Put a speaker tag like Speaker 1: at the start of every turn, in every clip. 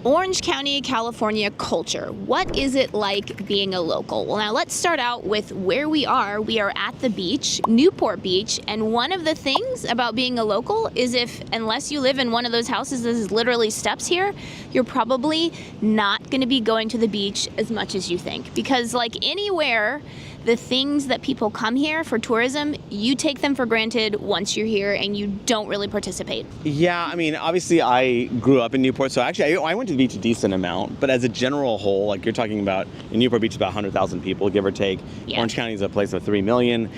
Speaker 1: Orange County, California culture. What is it like being a local? Well, now let's start out with where we are. We are at the beach, Newport Beach, and one of the things about being a local is unless you live in one of those houses that is literally steps here, you're probably not going to be going to the beach as much as you think. Because like anywhere, the things that people come here for tourism, you take them for granted once you're here and you don't really participate.
Speaker 2: Yeah, I mean, obviously I grew up in Newport, so actually I went to the beach a decent amount, but as a general whole, like you're talking about, in Newport Beach, about 100,000 people, give or take.
Speaker 1: Yeah.
Speaker 2: Orange County is a place of 3 million.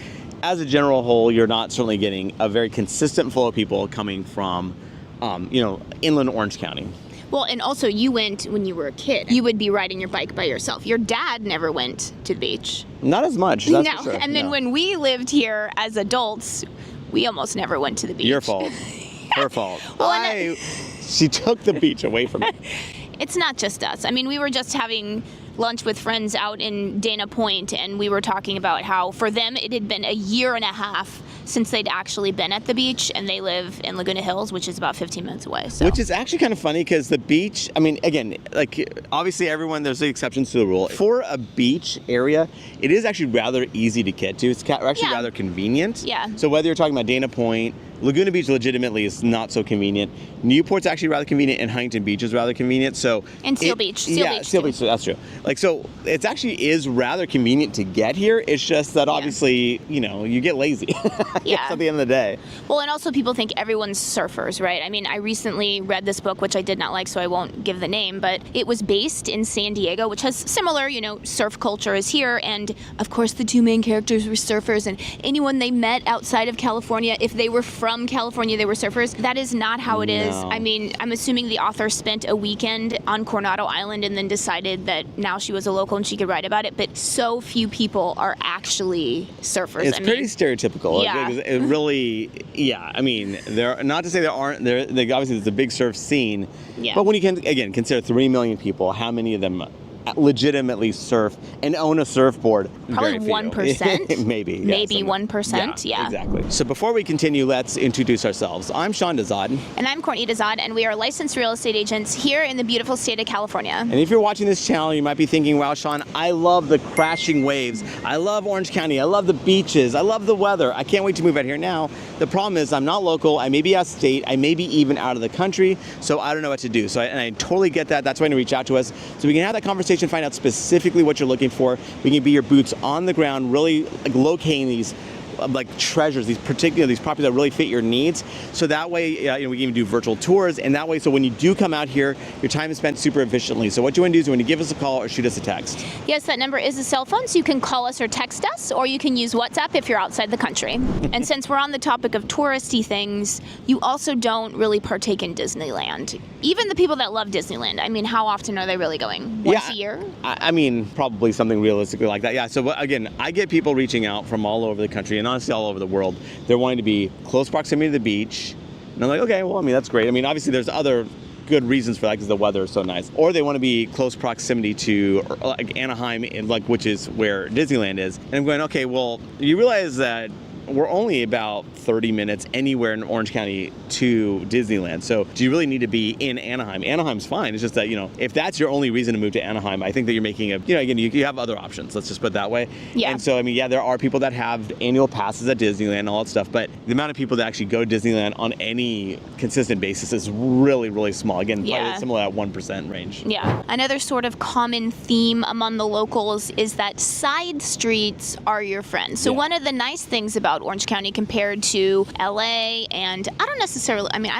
Speaker 2: As a general whole, you're not certainly getting a very consistent flow of people coming from, inland Orange County.
Speaker 1: Well, and also you went when you were a kid. You would be riding your bike by yourself. Your dad never went to the beach.
Speaker 2: Not as much, that's
Speaker 1: No,
Speaker 2: for sure.
Speaker 1: and then when we lived here as adults, we almost never went to the beach.
Speaker 2: Your fault. Her fault.
Speaker 1: Well,
Speaker 2: She took the beach away from me.
Speaker 1: It's not just us. I mean, we were just having lunch with friends out in Dana Point, and we were talking about how for them it had been a year and a half since they'd actually been at the beach, and they live in Laguna Hills, which is about 15 minutes away. So.
Speaker 2: Which is actually kind of funny because the beach, I mean, again, like obviously there's the exceptions to the rule. For a beach area, it is actually rather easy to get to. It's actually rather convenient.
Speaker 1: Yeah.
Speaker 2: So whether you're talking about Dana Point, Laguna Beach legitimately is not so convenient. Newport's actually rather convenient, and Huntington Beach is rather convenient. So
Speaker 1: and Seal Beach.
Speaker 2: Seal Beach, that's true. Like, so it actually is rather convenient to get here. It's just that obviously, you get lazy at the end of the day.
Speaker 1: Well, and also people think everyone's surfers, right? I mean, I recently read this book, which I did not like, so I won't give the name, but it was based in San Diego, which has similar, surf culture as here. And of course, the two main characters were surfers, and anyone they met outside of California, if they were from California, they were surfers. That is not how it is. I mean, I'm assuming the author spent a weekend on Coronado Island and then decided that now she was a local and she could write about it, but so few people are actually surfers.
Speaker 2: It's pretty stereotypical.
Speaker 1: Yeah.
Speaker 2: It really, I mean, not to say obviously there's a big surf scene, but when you can, again, consider 3 million people, how many of them legitimately surf and own a surfboard?
Speaker 1: Probably 1%.
Speaker 2: Maybe. Yeah,
Speaker 1: maybe 1%. Yeah.
Speaker 2: Exactly. So before we continue, let's introduce ourselves. I'm Sean Dezad.
Speaker 1: And I'm Courtney Dezad, and we are licensed real estate agents here in the beautiful state of California.
Speaker 2: And if you're watching this channel, you might be thinking, wow, Sean, I love the crashing waves. I love Orange County. I love the beaches. I love the weather. I can't wait to move out here now. The problem is I'm not local. I may be out of state. I may be even out of the country. So I don't know what to do. And I totally get that. That's why you reach out to us. So we can have that conversation, find out specifically what you're looking for. We can be your boots on the ground, really locating these treasures, these properties that really fit your needs. So that way, we can even do virtual tours, and that way, so when you do come out here, your time is spent super efficiently. So what you want to do is you want to give us a call or shoot us a text.
Speaker 1: Yes, that number is a cell phone, so you can call us or text us, or you can use WhatsApp if you're outside the country. And since we're on the topic of touristy things, you also don't really partake in Disneyland. Even the people that love Disneyland, I mean, how often are they really going? Once a year?
Speaker 2: I mean, probably something realistically like that. Yeah, so again, I get people reaching out from all over the country, and honestly all over the world. They're wanting to be close proximity to the beach. And I'm like, okay, well, I mean, that's great. I mean, obviously there's other good reasons for that because the weather is so nice. Or they want to be close proximity to like Anaheim, which is where Disneyland is. And I'm going, okay, well, you realize that we're only about 30 minutes anywhere in Orange County to Disneyland. So do you really need to be in Anaheim? Anaheim's fine. It's just that, if that's your only reason to move to Anaheim, I think that you're making again, you have other options. Let's just put it that way.
Speaker 1: Yeah.
Speaker 2: And so, I mean, there are people that have annual passes at Disneyland and all that stuff, but the amount of people that actually go to Disneyland on any consistent basis is really, really small. Again, probably similar at 1% range.
Speaker 1: Yeah. Another sort of common theme among the locals is that side streets are your friend. So one of the nice things about Orange County compared to LA, and I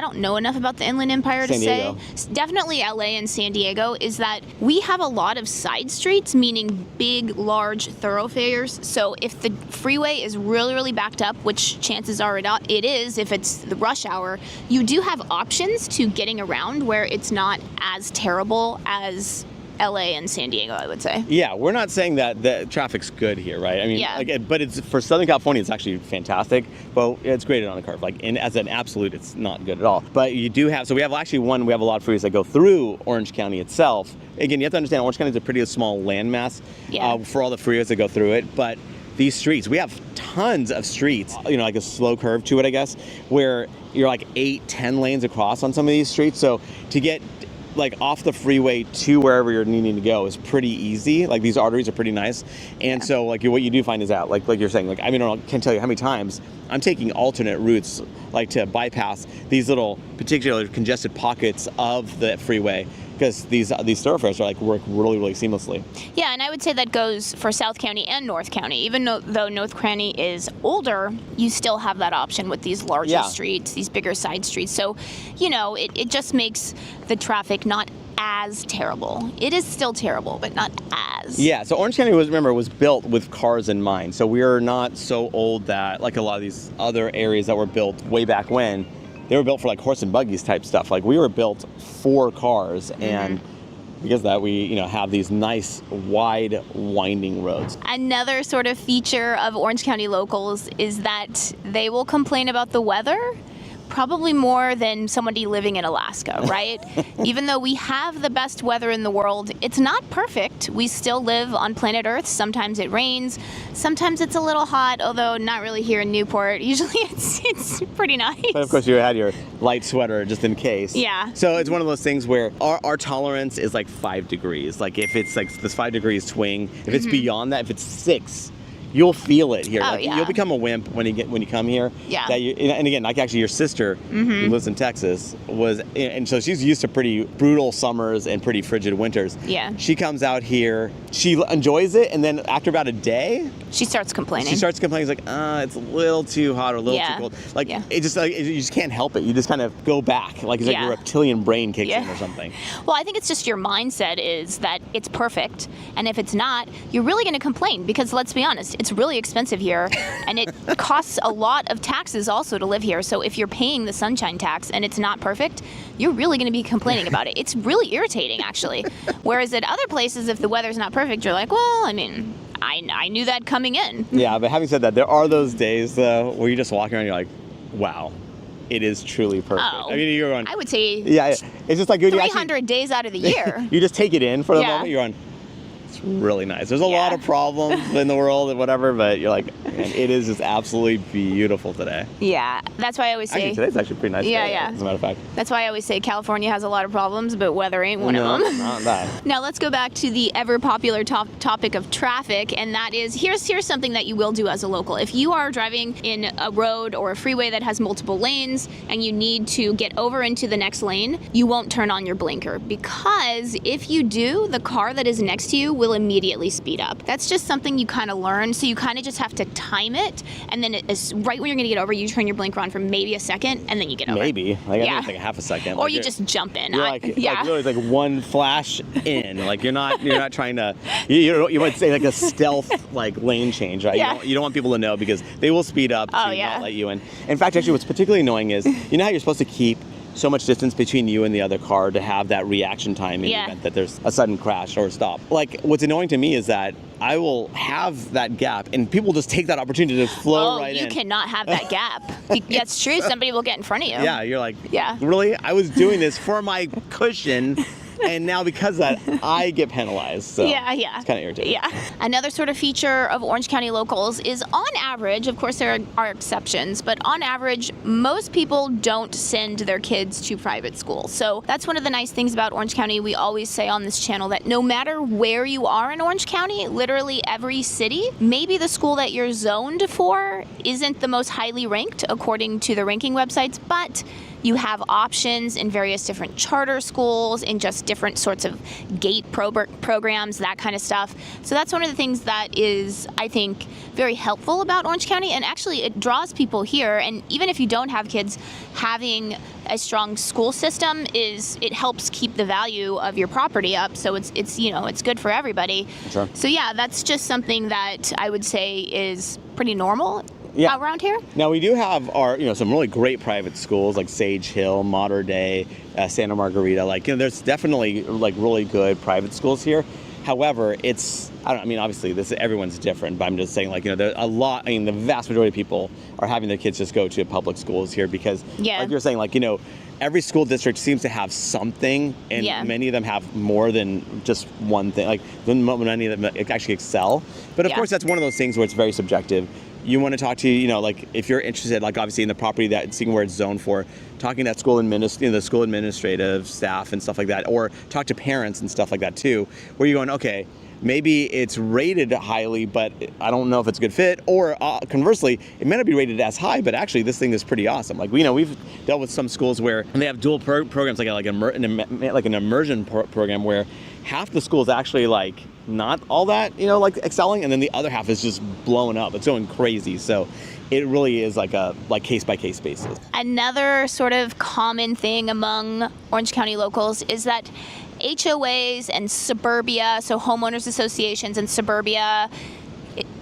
Speaker 1: don't know enough about the Inland Empire to say, definitely LA and San Diego, is that we have a lot of side streets, meaning big, large thoroughfares. So if the freeway is really, really backed up, which chances are it is if it's the rush hour, you do have options to getting around where it's not as terrible as LA and San Diego, I would say.
Speaker 2: Yeah, we're not saying that the traffic's good here, right? I mean, but it's for Southern California, it's actually fantastic. But it's graded on a curve. And as an absolute, it's not good at all. But you do have, we have a lot of freeways that go through Orange County itself. Again, you have to understand Orange County is a pretty small landmass for all the freeways that go through it. But these streets, we have tons of streets, like a slow curve to it, I guess, where you're like 8-10 lanes across on some of these streets. So to get like off the freeway to wherever you're needing to go is pretty easy. Like these arteries are pretty nice. And so like what you do find is that like you're saying, like, I mean, I can't tell you how many times I'm taking alternate routes, like to bypass these little particular congested pockets of the freeway, because these thoroughfares are like work really, really seamlessly.
Speaker 1: Yeah, and I would say that goes for South County and North County. Even though North County is older, you still have that option with these larger streets, these bigger side streets. So, it just makes the traffic not as terrible. It is still terrible, but not as.
Speaker 2: Yeah, so Orange County was built with cars in mind. So we are not so old that, like a lot of these other areas that were built way back when, they were built for like horse and buggies type stuff. Like we were built for cars, and because of that, we have these nice wide winding roads.
Speaker 1: Another sort of feature of Orange County locals is that they will complain about the weather probably more than somebody living in Alaska, right? Even though we have the best weather in the world, it's not perfect. We still live on planet Earth. Sometimes it rains. Sometimes it's a little hot, although not really here in Newport. Usually it's pretty nice.
Speaker 2: But of course you had your light sweater just in case.
Speaker 1: Yeah.
Speaker 2: So it's one of those things where our tolerance is like 5 degrees. Like if it's like this 5 degrees swing, if it's beyond that, if it's 6, you'll feel it here.
Speaker 1: Oh,
Speaker 2: like,
Speaker 1: yeah.
Speaker 2: You'll become a wimp when you come here.
Speaker 1: Yeah.
Speaker 2: And again, like actually your sister who lives in Texas and so she's used to pretty brutal summers and pretty frigid winters.
Speaker 1: Yeah.
Speaker 2: She comes out here, she enjoys it, and then after about a day,
Speaker 1: she starts complaining.
Speaker 2: She's like, it's a little too hot or a little too cold. Like it just like you just can't help it. You just kind of go back, like it's like your reptilian brain kicks in or something.
Speaker 1: Well, I think it's just your mindset is that it's perfect, and if it's not, you're really going to complain because let's be honest, it's really expensive here, and it costs a lot of taxes also to live here. So if you're paying the sunshine tax and it's not perfect, you're really going to be complaining about it. It's really irritating, actually. Whereas at other places, if the weather's not perfect, you're like, well, I mean, I knew that coming in.
Speaker 2: Yeah, but having said that, there are those days though where you're just walking around, and you're like, wow, it is truly perfect.
Speaker 1: Oh,
Speaker 2: I mean, you're on.
Speaker 1: I would say.
Speaker 2: Yeah, it's just like
Speaker 1: 300 days out of the year.
Speaker 2: You just take it in for the moment. You're on. It's really nice. There's a lot of problems in the world and whatever, but you're like, man, it is just absolutely beautiful today.
Speaker 1: Yeah, that's why I always say.
Speaker 2: Actually, today's actually pretty nice.
Speaker 1: Yeah,
Speaker 2: today,
Speaker 1: yeah.
Speaker 2: As a matter of fact.
Speaker 1: That's why I always say California has a lot of problems, but weather ain't one of them.
Speaker 2: Not that.
Speaker 1: Now let's go back to the ever popular topic of traffic, and that is here's something that you will do as a local. If you are driving in a road or a freeway that has multiple lanes and you need to get over into the next lane, you won't turn on your blinker, because if you do, the car that is next to you will immediately speed up. That's just something you kind of learn, so you kind of just have to time it, and then it's right when you're going to get over, you turn your blinker on for maybe a second, and then you get over.
Speaker 2: Maybe. Like, I think it's like a half a second.
Speaker 1: Or
Speaker 2: like
Speaker 1: you just jump in.
Speaker 2: You're like really it's like one flash in. Like you're not trying to. You might say like a stealth like lane change, right?
Speaker 1: Yeah.
Speaker 2: You don't want people to know because they will speed up to not let you in. In fact, actually, what's particularly annoying is how you're supposed to keep so much distance between you and the other car to have that reaction time in the event that there's a sudden crash or stop. Like what's annoying to me is that I will have that gap and people just take that opportunity to flow right in.
Speaker 1: Oh, you cannot have that gap. That's true. Somebody will get in front of you.
Speaker 2: Yeah, you're like, really? I was doing this for my cushion. And now because of that, I get penalized. So it's kind of irritating.
Speaker 1: Yeah. Another sort of feature of Orange County locals is on average, of course there are exceptions, but on average, most people don't send their kids to private school. So that's one of the nice things about Orange County. We always say on this channel that no matter where you are in Orange County, literally every city, maybe the school that you're zoned for isn't the most highly ranked according to the ranking websites, but you have options in various different charter schools and just different sorts of GATE programs, that kind of stuff. So that's one of the things that is, I think, very helpful about Orange County, and actually it draws people here. And even if you don't have kids, having a strong school system it helps keep the value of your property up. So it's good for everybody.
Speaker 2: Sure.
Speaker 1: So yeah, that's just something that I would say is pretty normal. Around here?
Speaker 2: Now we do have our, some really great private schools like Sage Hill, Mater Dei, Santa Margarita. Like, there's definitely like really good private schools here. However, obviously everyone's different, but I'm just saying like, there's a lot, the vast majority of people are having their kids just go to public schools here because like you're saying, like, every school district seems to have something, and many of them have more than just one thing. Like, many of them actually excel. But of course, that's one of those things where it's very subjective. you want to talk to, like if you're interested, like obviously in the property that seeing where it's zoned for, talking to that school the school administrative staff and stuff like that, or talk to parents and stuff like that too, where you're going, okay, maybe it's rated highly, but I don't know if it's a good fit. Or conversely, it may not be rated as high, but actually this thing is pretty awesome. Like we've dealt with some schools where they have dual programs, like an immersion program where half the school is actually like not all that, like excelling, and then the other half is just blowing up. It's going crazy. So it really is like case by case basis.
Speaker 1: Another sort of common thing among Orange County locals is that HOAs and suburbia, so homeowners associations and suburbia,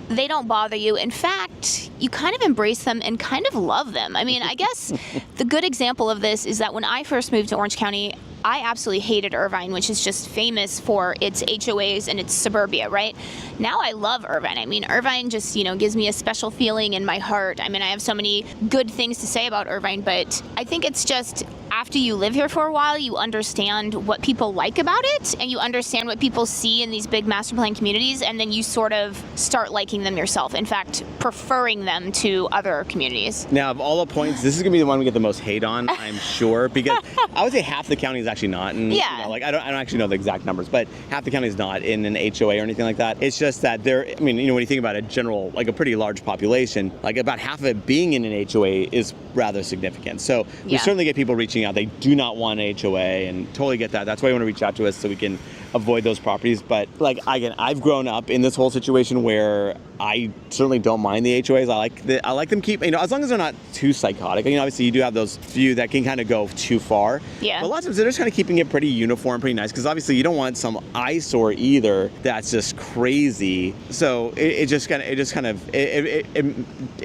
Speaker 1: they don't bother you. In fact, you kind of embrace them and kind of love them. I mean, I guess the good example of this is that when I first moved to Orange County, I absolutely hated Irvine, which is just famous for its HOAs and its suburbia, right? Now I love Irvine. I mean, Irvine just, gives me a special feeling in my heart. I mean, I have so many good things to say about Irvine, but I think it's just after you live here for a while, you understand what people like about it, and you understand what people see in these big master plan communities, and then you sort of start liking them yourself. In fact, preferring them to other communities.
Speaker 2: Now, of all the points, this is going to be the one we get the most hate on, I'm sure, because I would say half the county is actually not. And,
Speaker 1: yeah.
Speaker 2: I don't actually know the exact numbers, but half the county is not in an HOA or anything like that. It's just that when you think about a general, like a pretty large population, like about half of it being in an HOA is rather significant. So we certainly get people reaching out. They do not want an HOA, and totally get that. That's why you want to reach out to us so we can avoid those properties. But again, I've grown up in this whole situation where I certainly don't mind the HOAs. I like them as long as they're not too psychotic. Obviously you do have those few that can kind of go too far.
Speaker 1: Yeah.
Speaker 2: But a lot of times they're just kind of keeping it pretty uniform, pretty nice, because obviously you don't want some eyesore either that's just crazy. So it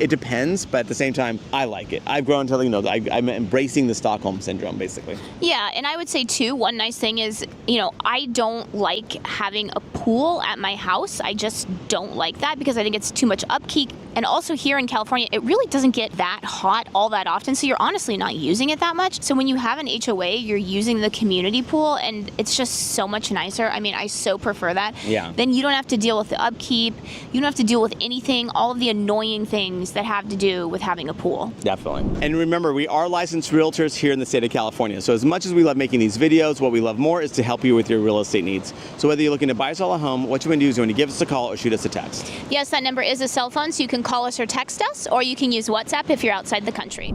Speaker 2: depends, but at the same time, I like it. I've grown to, I'm embracing the Stockholm syndrome, basically.
Speaker 1: Yeah, and I would say too, one nice thing is, I don't like having a pool at my house. I just don't like that because I think it's too much upkeep. And also here in California, it really doesn't get that hot all that often, so you're honestly not using it that much. So when you have an HOA, you're using the community pool, and it's just so much nicer. I mean, I so prefer that.
Speaker 2: Yeah.
Speaker 1: Then you don't have to deal with the upkeep. You don't have to deal with anything, all of the annoying things that have to do with having a pool.
Speaker 2: Definitely. And remember, we are licensed realtors here in the state of California. So as much as we love making these videos, what we love more is to help you with your real estate needs. So whether you're looking to buy or sell a home, what you want to do is you want to give us a call or shoot us a text.
Speaker 1: Yes, that number is a cell phone, so you can call us or text us, or you can use WhatsApp if you're outside the country.